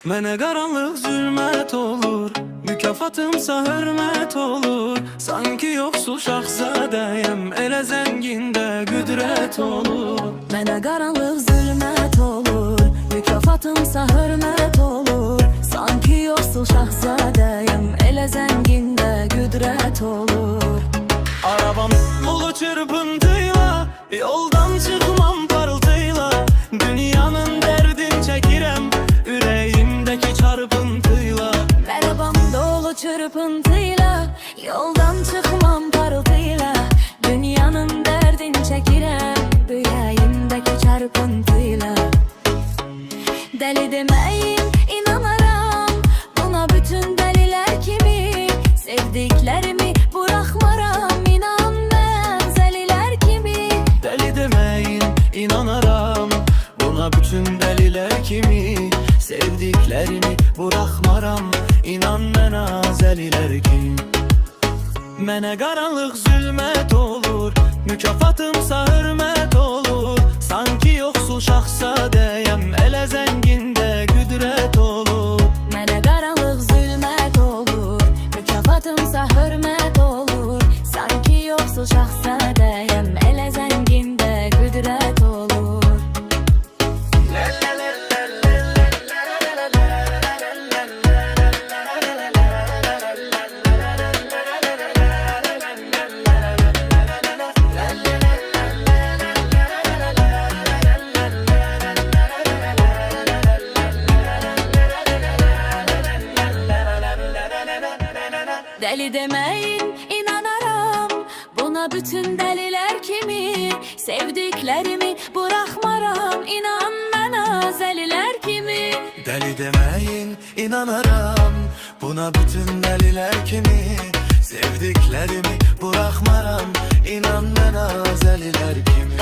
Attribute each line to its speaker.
Speaker 1: Mənə qaranlıq zülmət olur, mükafatımsa hörmət olur. Sanki yoxsul şahzadəyəm, elə zəngində qüdrət olur.
Speaker 2: Mənə qaranlıq zülmət olur, mükafatımsa hörmət olur. Sanki yoxsul şahzadəyəm, elə zəngində qüdrət olur.
Speaker 1: Arabam dolu çırpıntıyla, yoldan çıxmam parıltıyla. Dünyanın dərdin çəkirəm, ürəyimdəki çarpıntıyla.
Speaker 2: Arabam dolu çırpıntıyla, yoldan çıxmam parıltıyla. Dünyanın dərdin çəkirəm, ürəyimdəki çarpıntıyla. Dəli deməyin, inanaram buna bütün dəlilər kimi. Sevdiklərimi buraxmaram, inan mən zəlilər kimi.
Speaker 1: Dəli deməyin, inanaram buna bütün dəlilər kimi. Sevdiklərimi buraxmaram, inan mənə zəlilər kimi. Mənə qaranlıq zülmət olur, mükafatımsa hörmət olur. Sanki yoxsul şahzadəyəm, elə zəngində qüdrət olur.
Speaker 2: Mənə qaranlıq zülmət olur, mükafatımsa hörmət olur. Sanki yoxsul şahzadəyəm, elə zəngində qüdrət olur. Dəli deməyin, inanaram buna bütün dəlilər kimi. Sevdiklərimi buraxmaram, inan mənə zəlilər kimi.
Speaker 1: Dəli deməyin, inanaram buna bütün dəlilər kimi. Sevdiklərimi buraxmaram, inan mənə zəlilər kimi.